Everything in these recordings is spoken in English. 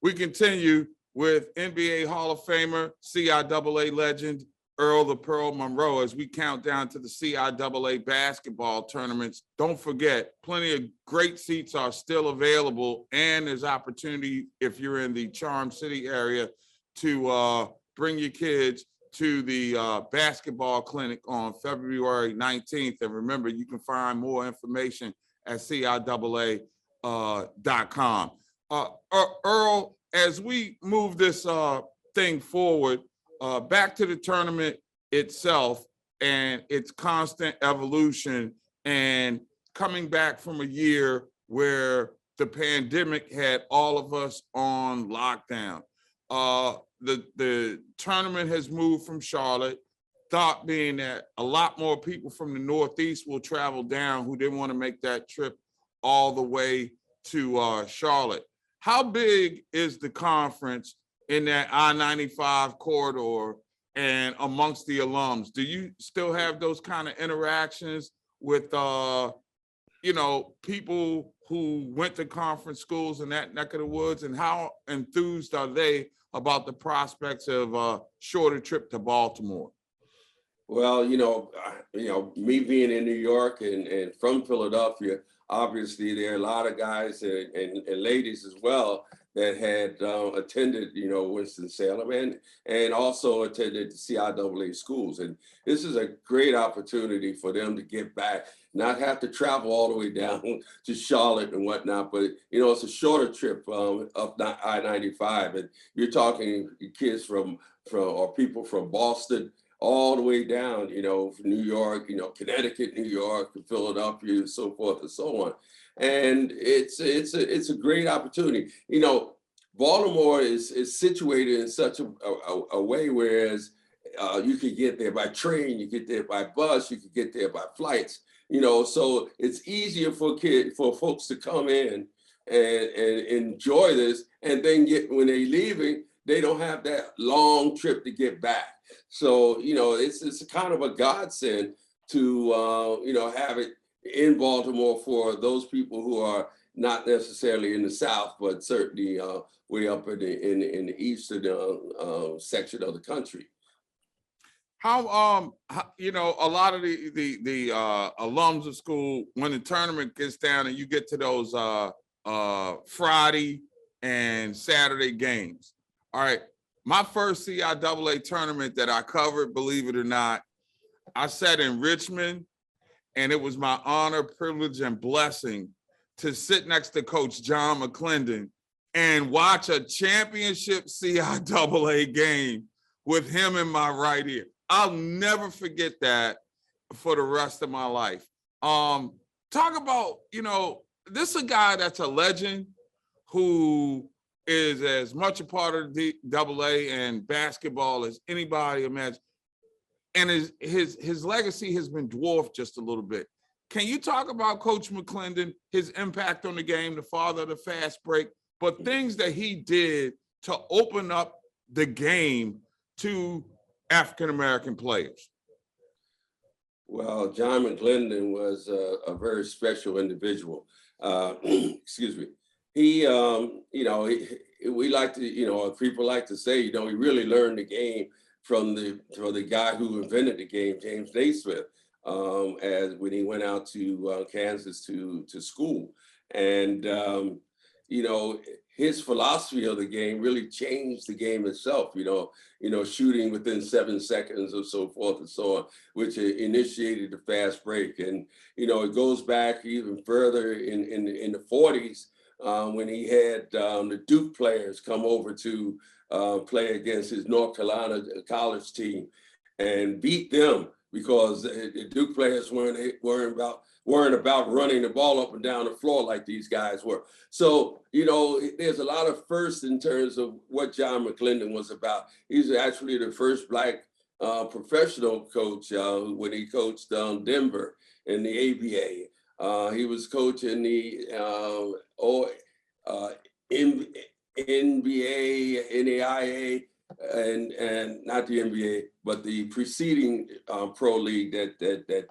We continue with NBA Hall of Famer, CIAA legend, Earl the Pearl Monroe, as we count down to the CIAA basketball tournaments. Don't forget, plenty of great seats are still available, and there's opportunity if you're in the Charm City area to bring your kids to the basketball clinic on February 19th. And remember, you can find more information at CIAA.com. Earl, as we move this thing forward, back to the tournament itself and its constant evolution, and coming back from a year where the pandemic had all of us on lockdown. The tournament has moved from Charlotte, thought being that a lot more people from the Northeast will travel down who didn't want to make that trip all the way to Charlotte. How big is the conference in that I-95 corridor and amongst the alums? Do you still have those kind of interactions with, people who went to conference schools in that neck of the woods, and how enthused are they about the prospects of a shorter trip to Baltimore? Well, me being in New York and from Philadelphia, obviously there are a lot of guys and ladies as well that had attended, Winston-Salem and also attended the CIAA schools. And this is a great opportunity for them to get back, not have to travel all the way down to Charlotte and whatnot, but, it's a shorter trip up I-95. And you're talking kids or people from Boston all the way down, from New York, Connecticut, New York, Philadelphia, and so forth and so on. And it's a great opportunity. Baltimore is situated in such a way, whereas you could get there by train, you get there by bus, you could get there by flights, so it's easier for folks to come in and enjoy this, and then when they're leaving, they don't have that long trip to get back. So, it's kind of a godsend to, have it in Baltimore for those people who are not necessarily in the South, but certainly way up in the eastern section of the country. How, a lot of the alums of school, when the tournament gets down and you get to those Friday and Saturday games, all right, my first CIAA tournament that I covered, believe it or not, I sat in Richmond, and it was my honor, privilege, and blessing to sit next to Coach John McClendon and watch a championship CIAA game with him in my right ear. I'll never forget that for the rest of my life. Talk about, this is a guy that's a legend who is as much a part of the AA and basketball as anybody imagines. And his legacy has been dwarfed just a little bit. Can you talk about Coach McClendon, his impact on the game, the father of the fast break, but things that he did to open up the game to African-American players? Well, John McClendon was a very special individual. Excuse me. He, we like to, people like to say, he really learned the game from the guy who invented the game, James Naismith, as when he went out to Kansas to school. And, his philosophy of the game really changed the game itself, shooting within 7 seconds or so forth and so on, which initiated the fast break. And, it goes back even further in the 40s when he had the Duke players come over to play against his North Carolina college team and beat them because the Duke players weren't about running the ball up and down the floor like these guys were. So, there's a lot of firsts in terms of what John McClendon was about. He's actually the first Black professional coach when he coached Denver in the ABA. He was coaching the NBA, NAIA, and not the NBA, but the preceding pro league that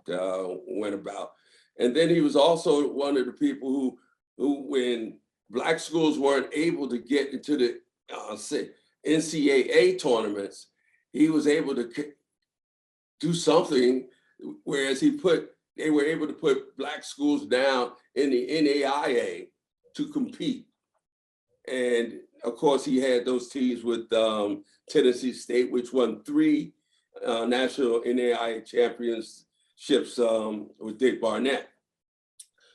went about. And then he was also one of the people who when Black schools weren't able to get into the NCAA tournaments, he was able to do something, whereas they were able to put black schools down in the NAIA to compete. And of course, he had those teams with Tennessee State, which won 3 national NAIA championships with Dick Barnett.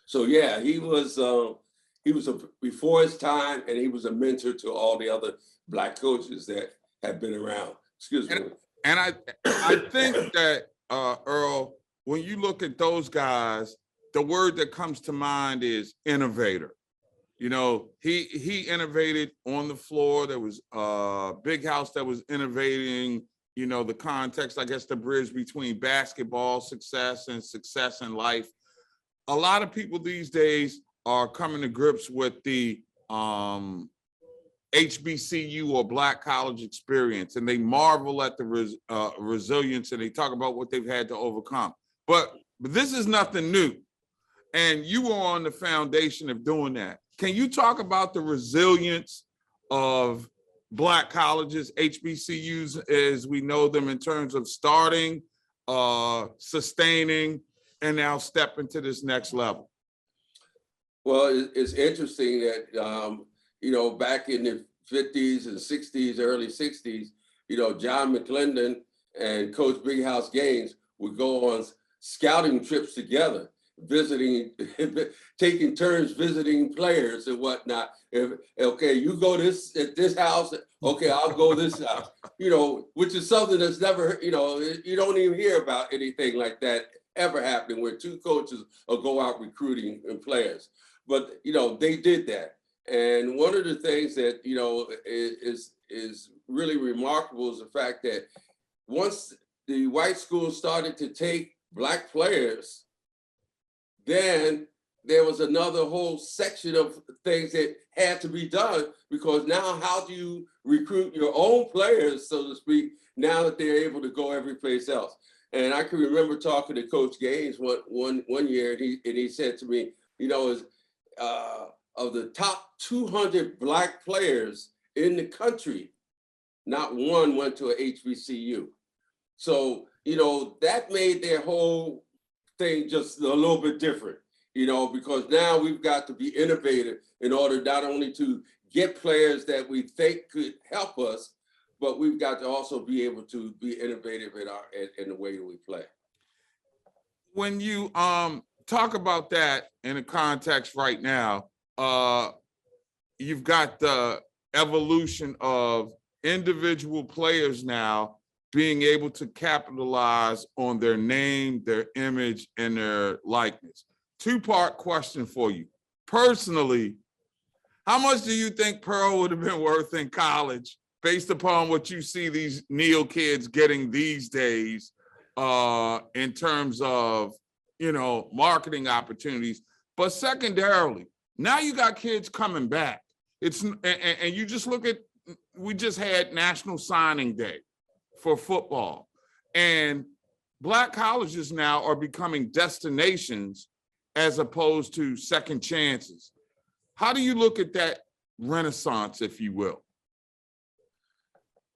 So yeah, he was before his time, and he was a mentor to all the other black coaches that have been around. Excuse me. And I think that Earl, when you look at those guys, the word that comes to mind is innovator. You know, he innovated on the floor. There was Big House that was innovating, you know, the context, I guess, the bridge between basketball success and success in life. A lot of people these days are coming to grips with the HBCU or Black college experience, and they marvel at the resilience, and they talk about what they've had to overcome. But this is nothing new, and you were on the foundation of doing that. Can you talk about the resilience of Black colleges, HBCUs as we know them, in terms of starting, sustaining, and now stepping to this next level? Well, it's interesting that, you know, back in the 50s and 60s, early 60s, you know, John McClendon and Coach Big House Gaines would go on scouting trips together, visiting, taking turns visiting players and whatnot. Okay, you go at this house, okay, I'll go this house, you know, which is something that's never, you know, you don't even hear about anything like that ever happening where 2 coaches will go out recruiting players. But, you know, they did that. And one of the things that, you know, is really remarkable is the fact that once the white schools started to take Black players, then there was another whole section of things that had to be done, because now how do you recruit your own players, so to speak, now that they're able to go every place else? And I can remember talking to Coach Gaines one year, and he said to me, you know, of the top 200 Black players in the country, not one went to a HBCU. So, you know, that made their whole thing just a little bit different, you know, because now we've got to be innovative in order not only to get players that we think could help us, but we've got to also be able to be innovative in the way that we play. When you talk about that in a context right now, you've got the evolution of individual players now being able to capitalize on their name, their image, and their likeness. 2-part question for you. Personally, how much do you think Pearl would have been worth in college based upon what you see these Neal kids getting these days in terms of, you know, marketing opportunities? But secondarily, now you got kids coming back. And you just look at, we just had National Signing Day for football, and Black colleges now are becoming destinations as opposed to second chances. How do you look at that renaissance, if you will?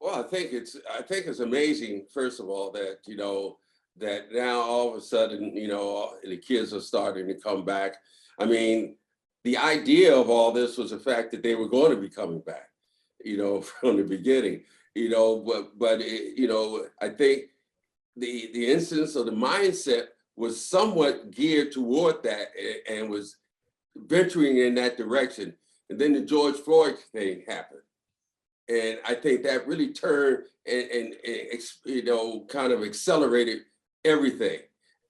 Well, I think it's amazing, first of all, that, you know, that now all of a sudden, you know, the kids are starting to come back. I mean, the idea of all this was the fact that they were going to be coming back, you know, from the beginning, you know, but you know, I think the instance of the mindset was somewhat geared toward that and was venturing in that direction. And then the George Floyd thing happened. And I think that really turned and you know, kind of accelerated everything.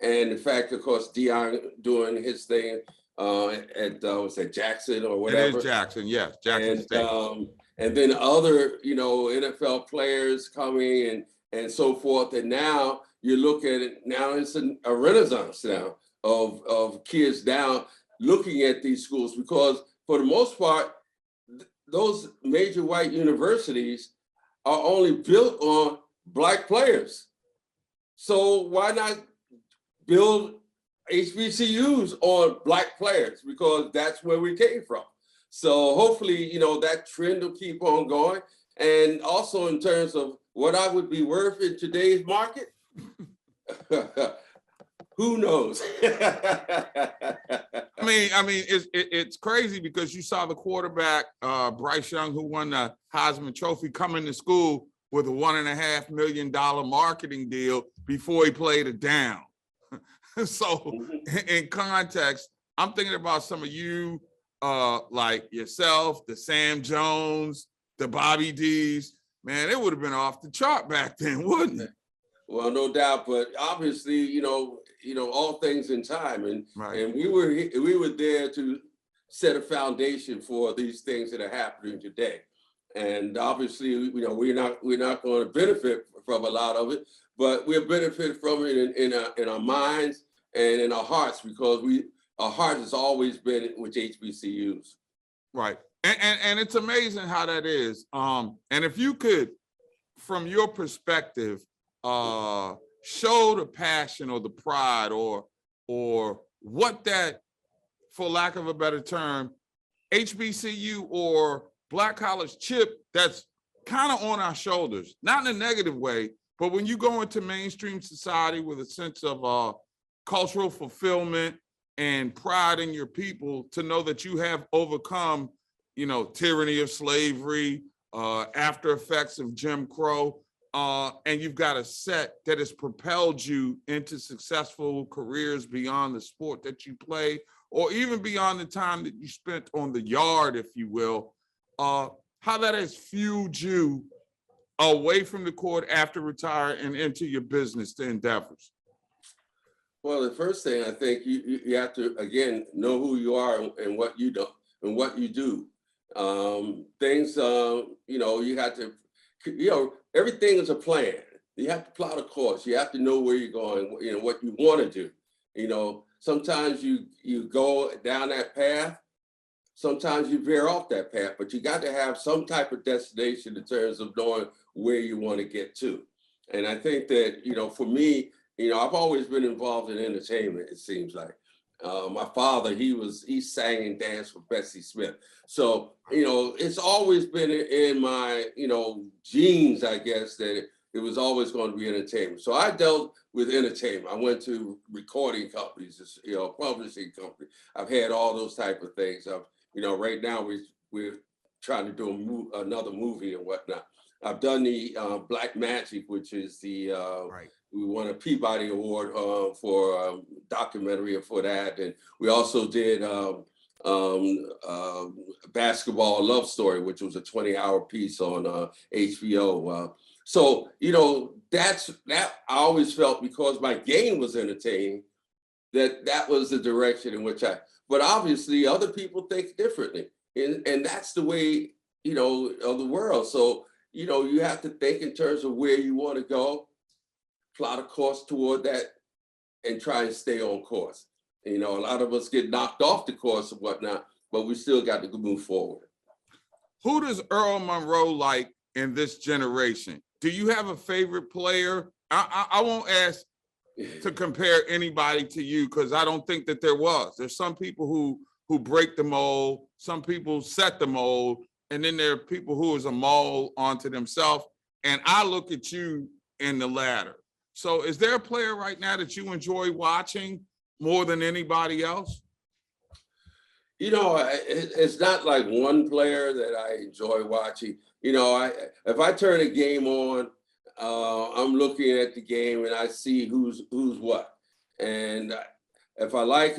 And the fact, of course, Deion doing his thing at was that Jackson or whatever? It is Jackson, yes, Jackson State. And then other, you know, NFL players coming and so forth. And now you look at it, now it's a renaissance now of kids now looking at these schools, because for the most part, those major white universities are only built on Black players. So why not build HBCUs on Black players? Because that's where we came from. So hopefully, that trend will keep on going. And also in terms of what I would be worth in today's market, who knows? It's crazy because you saw the quarterback, Bryce Young, who won the Heisman Trophy, come into school with a $1.5 million marketing deal before he played a down. So in context, I'm thinking about some of you, like yourself, the Sam Jones, the Bobby D's. Man, it would have been off the chart back then, wouldn't it? Well, no doubt, but obviously, all things in time, and Right. and we were there to set a foundation for these things that are happening today. And obviously, we're not going to benefit from a lot of it, but we'll benefit from it in our minds and in our hearts, because our heart has always been with HBCUs. Right. And it's amazing how that is. And if you could, from your perspective, show the passion or the pride or what that, for lack of a better term, HBCU or Black college chip that's kind of on our shoulders, not in a negative way, but when you go into mainstream society with a sense of cultural fulfillment and pride in your people, to know that you have overcome, tyranny of slavery, after effects of Jim Crow, and you've got a set that has propelled you into successful careers beyond the sport that you play, or even beyond the time that you spent on the yard, if you will, how that has fueled you away from the court after retire and into your business endeavors. Well, the first thing, I think you have to, again, know who you are and what you do and what you do. Things, you have to, everything is a plan. You have to plot a course. You have to know where you're going, what you want to do. Sometimes you go down that path. Sometimes you veer off that path, but you got to have some type of destination in terms of knowing where you want to get to. And I think that, for me, I've always been involved in entertainment, it seems like. My father, he sang and danced with Bessie Smith. So, it's always been in my, genes, I guess, that it was always going to be entertainment. So I dealt with entertainment. I went to recording companies, publishing companies. I've had all those type of things. Right now we're trying to do another movie and whatnot. I've done the Black Magic, which is the Right. We won a Peabody Award for documentary for that, and we also did Basketball Love Story, which was a 20-hour piece on HBO. So that I always felt, because my game was entertaining, that was the direction in which but obviously other people think differently. And that's the way, of the world. So, you have to think in terms of where you want to go, plot a course toward that, and try and stay on course. A lot of us get knocked off the course and whatnot, but we still got to move forward. Who does Earl Monroe like in this generation? Do you have a favorite player? I won't ask to compare anybody to you, because I don't think that there was. There's some people who break the mold, some people set the mold, and then there are people who is a mold onto themselves. And I look at you in the latter. So is there a player right now that you enjoy watching more than anybody else? It's not like one player that I enjoy watching. If I turn a game on, I'm looking at the game and I see who's what. And if I like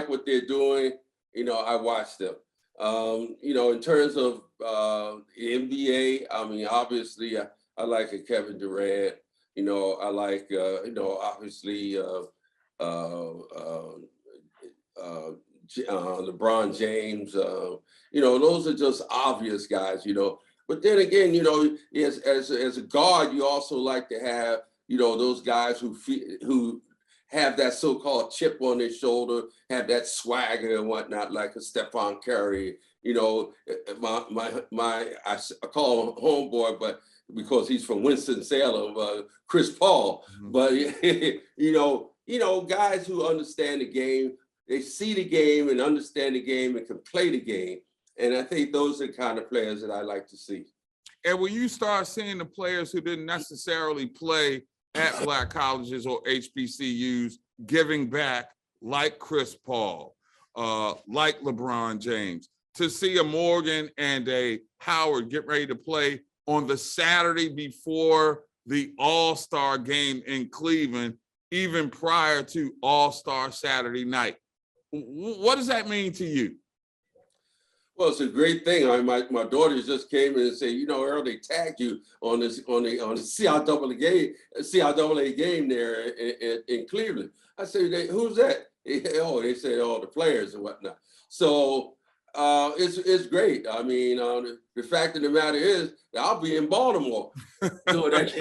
what they're doing, I watch them. In terms of the NBA, obviously I like Kevin Durant. I like obviously LeBron James. Those are just obvious guys. But then again, as a guard, you also like to have those guys who have that so-called chip on their shoulder, have that swagger and whatnot, like a Stephon Curry. I call him homeboy, but because he's from Winston-Salem, Chris Paul. Mm-hmm. But guys who understand the game, they see the game and understand the game and can play the game. And I think those are the kind of players that I like to see. And when you start seeing the players who didn't necessarily play at Black colleges or HBCUs giving back, like Chris Paul, like LeBron James, to see a Morgan and a Howard get ready to play on the Saturday before the All-Star game in Cleveland, even prior to All-Star Saturday night. What does that mean to you? Well, it's a great thing. My daughters just came in and said, you know, Earl, they tagged you on the CIAA game there in Cleveland. I said, who's that? Oh, they said, oh, the players and whatnot. So it's great. I mean, the fact of the matter is that I'll be in Baltimore doing that.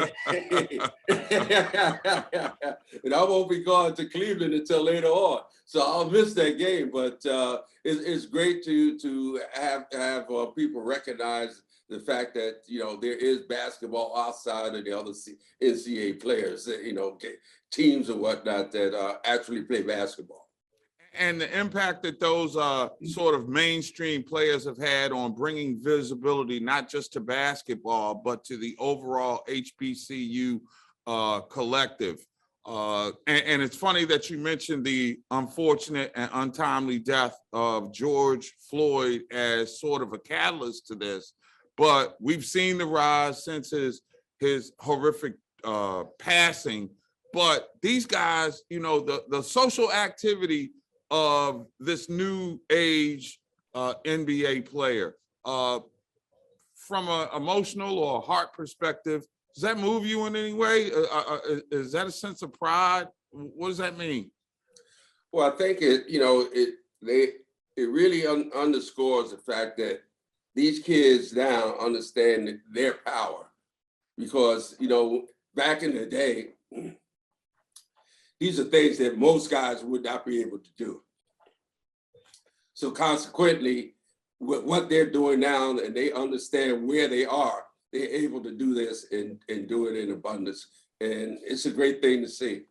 And I won't be going to Cleveland until later on. So I'll miss that game, but it's great to have people recognize the fact that, you know, there is basketball outside of the other NCAA players, you know, teams and whatnot that actually play basketball. And the impact that those sort of mainstream players have had on bringing visibility, not just to basketball, but to the overall HBCU collective. And it's funny that you mentioned the unfortunate and untimely death of George Floyd as sort of a catalyst to this, but we've seen the rise since his horrific passing. But these guys, you know, the social activity of this new age NBA player, from an emotional or heart perspective, does that move you in any way? Is that a sense of pride? What does that mean? Well, I think it really underscores the fact that these kids now understand their power, because, you know, back in the day, these are things that most guys would not be able to do. So consequently, with what they're doing now, and they understand where they are, they're able to do this and do it in abundance. And it's a great thing to see.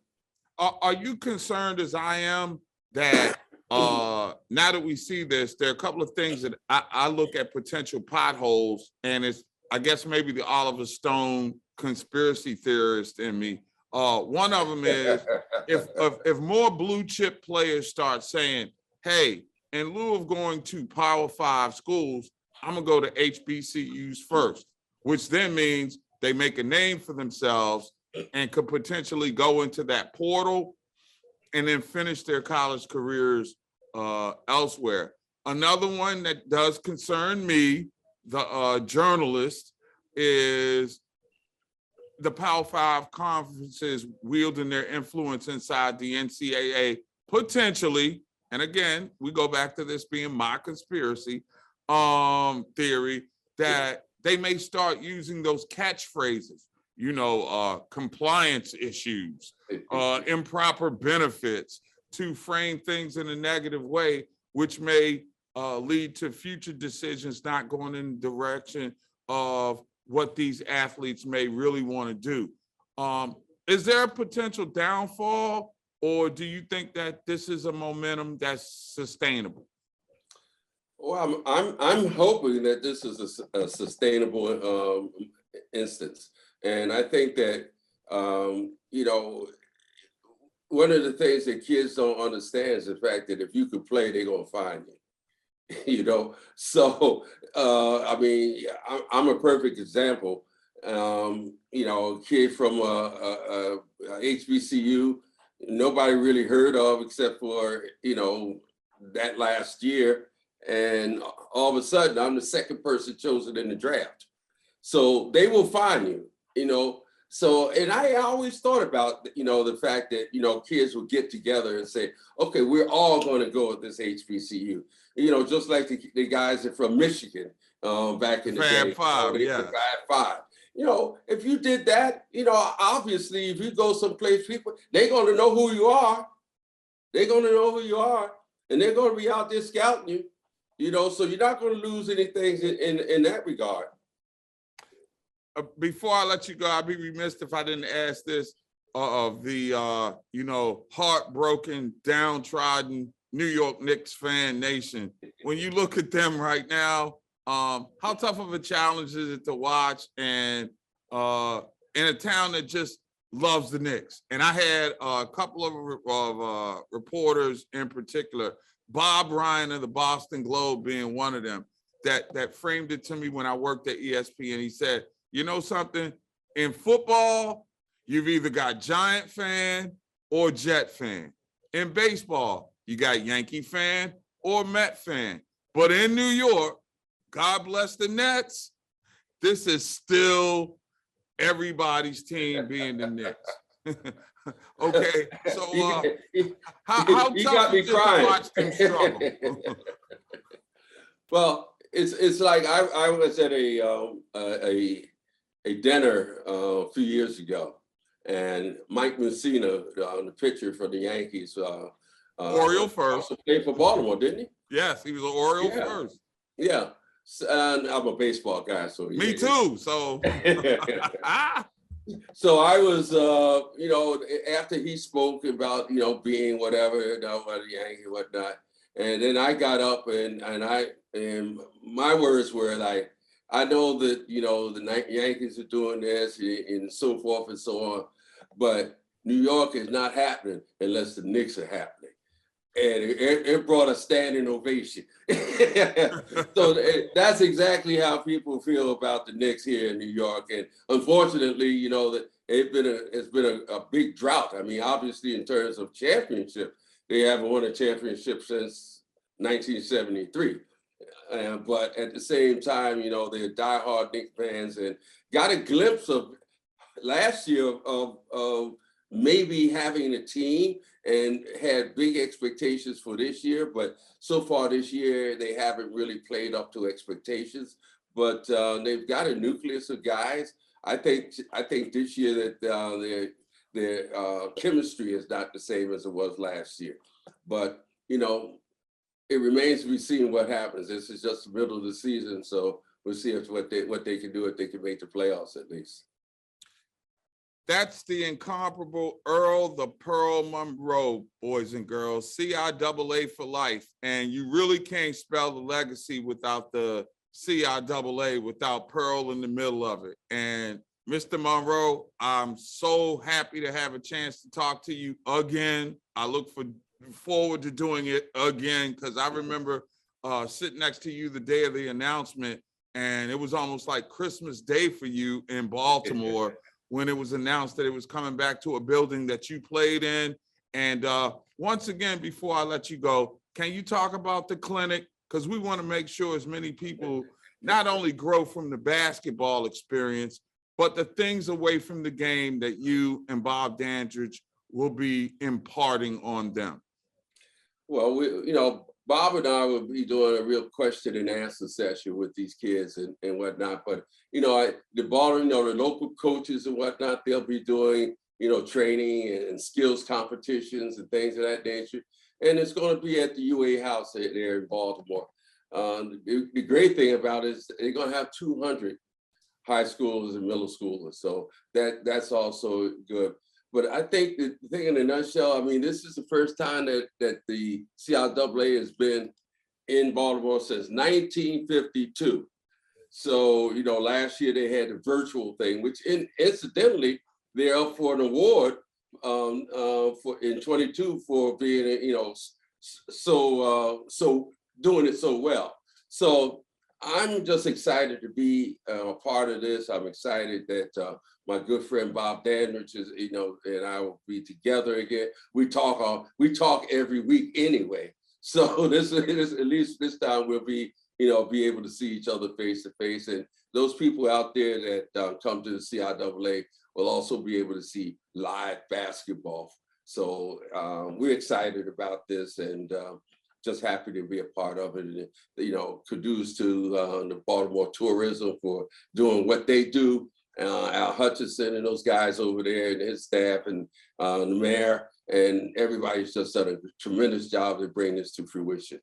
Are you concerned, as I am, that now that we see this, there are a couple of things that I look at potential potholes, and it's, I guess, maybe the Oliver Stone conspiracy theorist in me. One of them is if more blue chip players start saying, hey, in lieu of going to Power 5 schools, I'm gonna go to HBCUs first, which then means they make a name for themselves and could potentially go into that portal and then finish their college careers elsewhere. Another one that does concern me, the journalist, is the Power 5 conferences wielding their influence inside the NCAA, potentially, and again, we go back to this being my conspiracy theory, that they may start using those catchphrases, you know, compliance issues, improper benefits, to frame things in a negative way, which may lead to future decisions not going in the direction of what these athletes may really want to do. Is there a potential downfall, or do you think that this is a momentum that's sustainable? Well, I'm hoping that this is a sustainable instance, and I think that you know, one of the things that kids don't understand is the fact that if you can play, they're gonna find you. You know, so I mean, I'm a perfect example. You know, a kid from a HBCU, nobody really heard of except for, you know, that last year. And all of a sudden, I'm the second person chosen in the draft. So they will find you, you know. So, and I always thought about, you know, the fact that, you know, kids would get together and say, okay, we're all going to go with this HBCU. You know, just like the guys from Michigan back in the day. Fab Five, yeah. Fab Five. You know, if you did that, you know, obviously, if you go someplace, people, they're going to know who you are. They're going to know who you are, and they're going to be out there scouting you. You know, so you're not going to lose anything in that regard. Before I let you go, I'd be remiss if I didn't ask this of the, you know, heartbroken, downtrodden New York Knicks fan nation. when you look at them right now, how tough of a challenge is it to watch and in a town that just loves the Knicks? And I had a couple of reporters in particular, Bob Ryan of the Boston Globe being one of them, that framed it to me when I worked at ESPN. He said, you know something? In football, you've either got Giant fan or Jet fan. In baseball, you got Yankee fan or Met fan. But in New York, God bless the Nets, this is still everybody's team being the Knicks. Okay, so how you tough got me is it to crying. watch them struggle? Well, it's like I was at a dinner a few years ago, and Mike Mussina, the pitcher for the Yankees, Oriole first. also played for Baltimore, didn't he? Yes, he was an Oriole Yeah. first. Yeah. And I'm a baseball guy, so Me too. So So I was, after he spoke about, being whatever, what Yankee, whatnot, and then I got up and my words were like, I know that, the Yankees are doing this and so forth and so on, but New York is not happening unless the Knicks are happening. And it brought a standing ovation. So that's exactly how people feel about the Knicks here in New York. And unfortunately, that it's been a big drought. I mean, obviously, in terms of championship, they haven't won a championship since 1973. But at the same time, they're diehard Knicks fans and got a glimpse of last year of maybe having a team and had big expectations for this year, but so far this year, they haven't really played up to expectations, but they've got a nucleus of guys. I think this year that their chemistry is not the same as it was last year, but it remains to be seen what happens. This is just the middle of the season, so we'll see what they can do if they can make the playoffs at least. That's the incomparable Earl the Pearl Monroe, boys and girls, CIAA for life. And you really can't spell the legacy without the CIAA, without Pearl in the middle of it. And Mr. Monroe, I'm so happy to have a chance to talk to you again. I look forward to doing it again, because I remember sitting next to you the day of the announcement, and it was almost like Christmas Day for you in Baltimore. When it was announced that it was coming back to a building that you played in. And once again, before I let you go, can you talk about the clinic? Because we want to make sure as many people not only grow from the basketball experience, but the things away from the game that you and Bob Dandridge will be imparting on them. Well, Bob and I will be doing a real question and answer session with these kids and whatnot. But, the local coaches and whatnot, they'll be doing, training and skills competitions and things of that nature. And it's going to be at the UA House there in Baltimore. The great thing about it is they're going to have 200 high schoolers and middle schoolers. So that's also good. But I think the thing in a nutshell, I mean, this is the first time that the CIAA has been in Baltimore since 1952. So, last year they had the virtual thing, which incidentally, they're up for an award for in 22 for being, so doing it so well. So I'm just excited to be a part of this. I'm excited that my good friend Bob Dandridge is, and I will be together again. We talk every week anyway. So this at least this time we'll be able to see each other face to face. And those people out there that come to the CIAA will also be able to see live basketball. So we're excited about this and just happy to be a part of it. And, kudos to the Baltimore tourism for doing what they do. Al Hutchinson and those guys over there and his staff and the mayor and everybody's just done a tremendous job to bring this to fruition.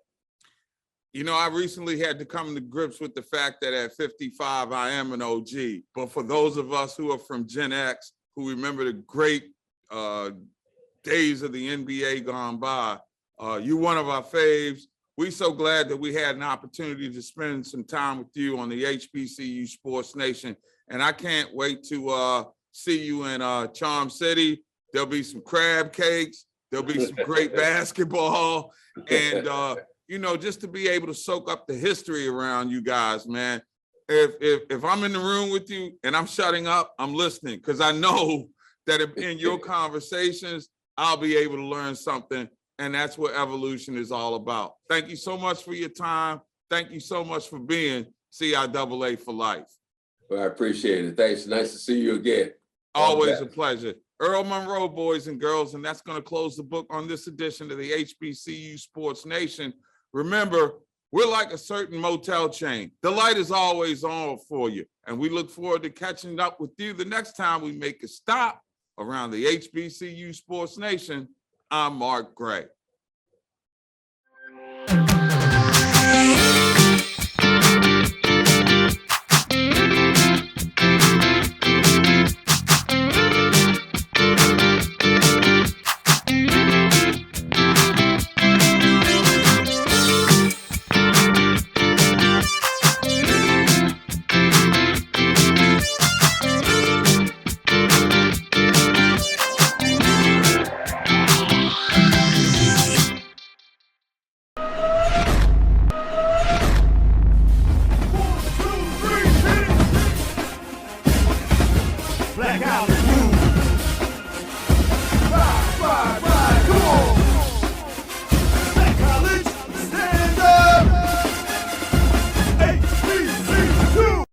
I recently had to come to grips with the fact that at 55, I am an OG. But for those of us who are from Gen X, who remember the great days of the NBA gone by, you're one of our faves. we so glad that we had an opportunity to spend some time with you on the HBCU Sports Nation. And I can't wait to see you in Charm City. There'll be some crab cakes. There'll be some great basketball. And, just to be able to soak up the history around you guys, man. If I'm in the room with you and I'm shutting up, I'm listening, because I know that in your conversations, I'll be able to learn something. And that's what evolution is all about. Thank you so much for your time. Thank you so much for being CIAA for life. Well, I appreciate it. Thanks. Nice to see you again. Always a pleasure. Earl Monroe, boys and girls, and that's going to close the book on this edition of the HBCU Sports Nation. Remember, we're like a certain motel chain. The light is always on for you, and we look forward to catching up with you the next time we make a stop around the HBCU Sports Nation. I'm Mark Gray.